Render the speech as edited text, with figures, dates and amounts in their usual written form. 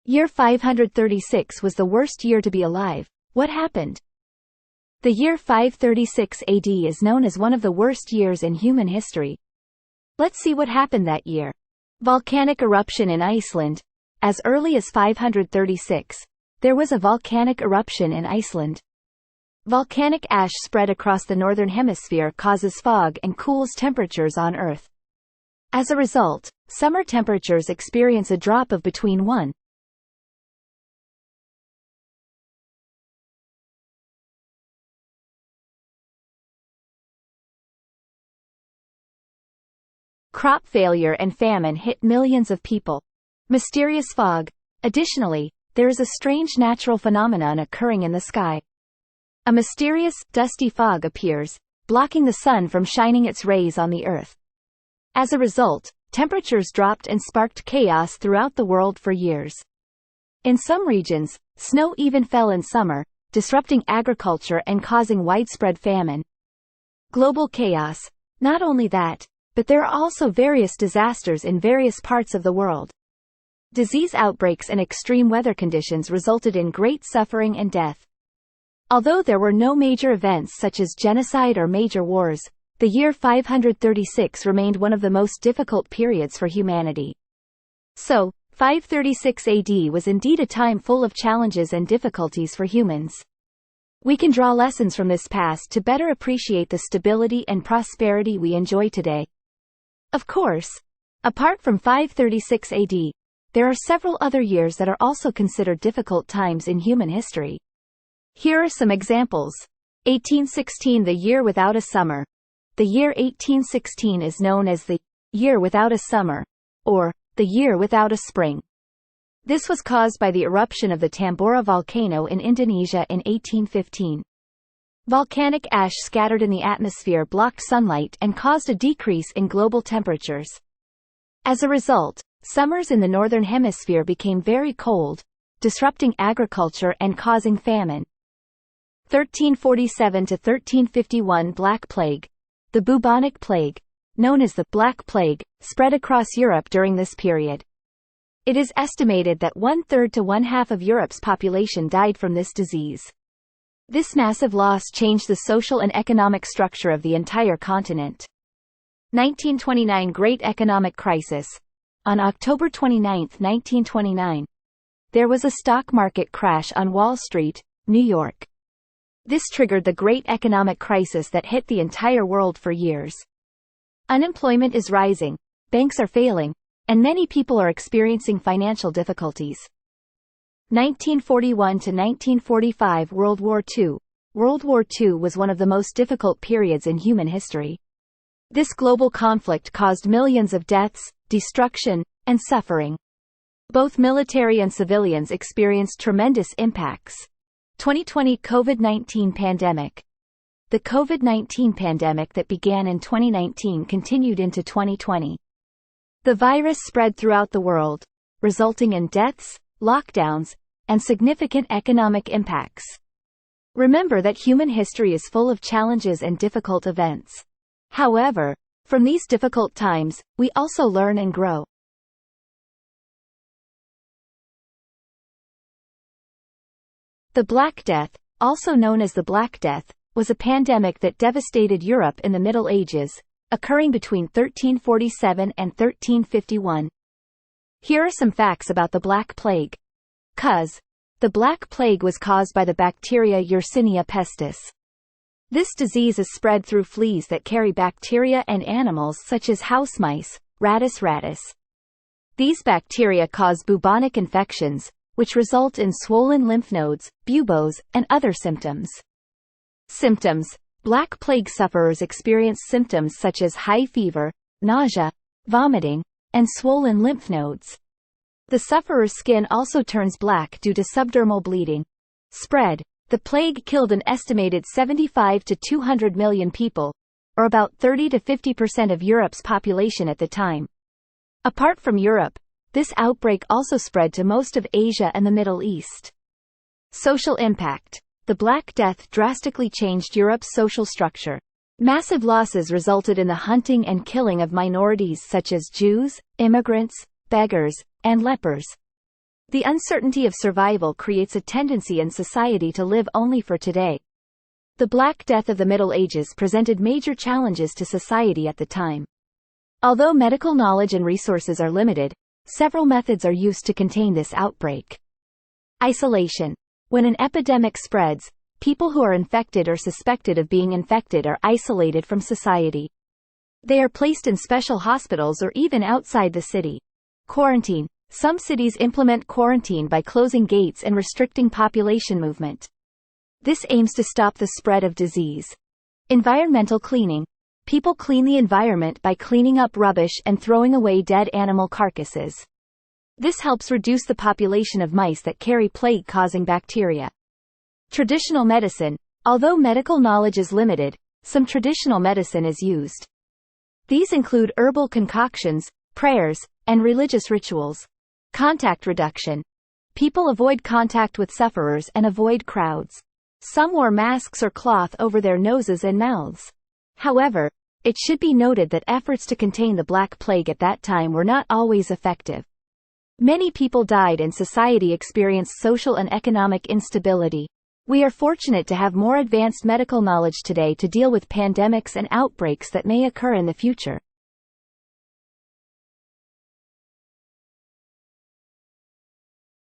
Year 536 was the worst year to be alive. What happened? The year 536 AD is known as one of the worst years in human history. Let's see what happened that year. Volcanic eruption in Iceland. As early as 536, there was a volcanic eruption in Iceland. Volcanic ash spread across the northern hemisphere causes fog and cools temperatures on Earth. As a result, summer temperatures experience a drop of between 1 crop failure and famine hit millions of people. Mysterious fog. Additionally, there is a strange natural phenomenon occurring in the sky. A mysterious, dusty fog appears, blocking the sun from shining its rays on the Earth. As a result, temperatures dropped and sparked chaos throughout the world for years. In some regions, snow even fell in summer, disrupting agriculture and causing widespread famine. Global chaos. Not only that, but there are also various disasters in various parts of the world. Disease outbreaks and extreme weather conditions resulted in great suffering and death. Although there were no major events such as genocide or major wars, the year 536 remained one of the most difficult periods for humanity. So, 536 AD was indeed a time full of challenges and difficulties for humans. We can draw lessons from this past to better appreciate the stability and prosperity we enjoy today. Of course, apart from 536 AD, there are several other years that are also considered difficult times in human history. Here are some examples. 1816, the year without a summer. The year 1816 is known as the year without a summer, or the year without a spring. This was caused by the eruption of the Tambora volcano in Indonesia in 1815. Volcanic ash scattered in the atmosphere blocked sunlight and caused a decrease in global temperatures. As a result, summers in the northern hemisphere became very cold, disrupting agriculture and causing famine. 1347 to 1351, Black Plague. The bubonic plague, known as the Black Plague, spread across Europe during this period. It is estimated that 1/3 to 1/2 of Europe's population died from this disease. This massive loss changed the social and economic structure of the entire continent. 1929, Great Economic Crisis. On October 29, 1929, there was a stock market crash on Wall Street, New York. This triggered the Great Economic Crisis that hit the entire world for years. Unemployment is rising, banks are failing, and many people are experiencing financial difficulties. 1941 to 1945, World War II. World War II was one of the most difficult periods in human history. This global conflict caused millions of deaths, destruction, and suffering. Both military and civilians experienced tremendous impacts. 2020, COVID-19 pandemic. The COVID-19 pandemic that began in 2019 continued into 2020. The virus spread throughout the world, resulting in deaths, lockdowns, and significant economic impacts. Remember that human history is full of challenges and difficult events. However, from these difficult times, we also learn and grow. The Black Death, also known as the Black Death, was a pandemic that devastated Europe in the Middle Ages, occurring between 1347 and 1351. Here are some facts about the Black Plague. The Black Plague was caused by the bacteria Yersinia pestis. This disease is spread through fleas that carry bacteria and animals such as house mice, Rattus rattus. These bacteria cause bubonic infections, which result in swollen lymph nodes, buboes, and other symptoms. Symptoms. Black Plague sufferers experience symptoms such as high fever, nausea, vomiting, and swollen lymph nodes. The sufferer's skin also turns black due to subdermal bleeding. Spread. The plague killed an estimated 75 to 200 million people, or about 30 to 50% of Europe's population at the time. Apart from Europe, this outbreak also spread to most of Asia and the Middle East. Social impact. The Black Death drastically changed Europe's social structure. Massive losses resulted in the hunting and killing of minorities such as Jews, immigrants, beggars, and lepers. The uncertainty of survival creates a tendency in society to live only for today. The Black Death of the Middle Ages presented major challenges to society at the time. Although medical knowledge and resources are limited, several methods are used to contain this outbreak. Isolation. When an epidemic spreads, people who are infected or suspected of being infected are isolated from society. They are placed in special hospitals or even outside the city. Quarantine. Some cities implement quarantine by closing gates and restricting population movement. This aims to stop the spread of disease. Environmental cleaning. People clean the environment by cleaning up rubbish and throwing away dead animal carcasses. This helps reduce the population of mice that carry plague-causing bacteria. Traditional medicine. Although medical knowledge is limited, some traditional medicine is used. These include herbal concoctions, prayers, and religious rituals. Contact reduction. People avoid contact with sufferers and avoid crowds. Some wore masks or cloth over their noses and mouths. However, it should be noted that efforts to contain the Black Plague at that time were not always effective. Many people died and society experienced social and economic instability. We are fortunate to have more advanced medical knowledge today to deal with pandemics and outbreaks that may occur in the future.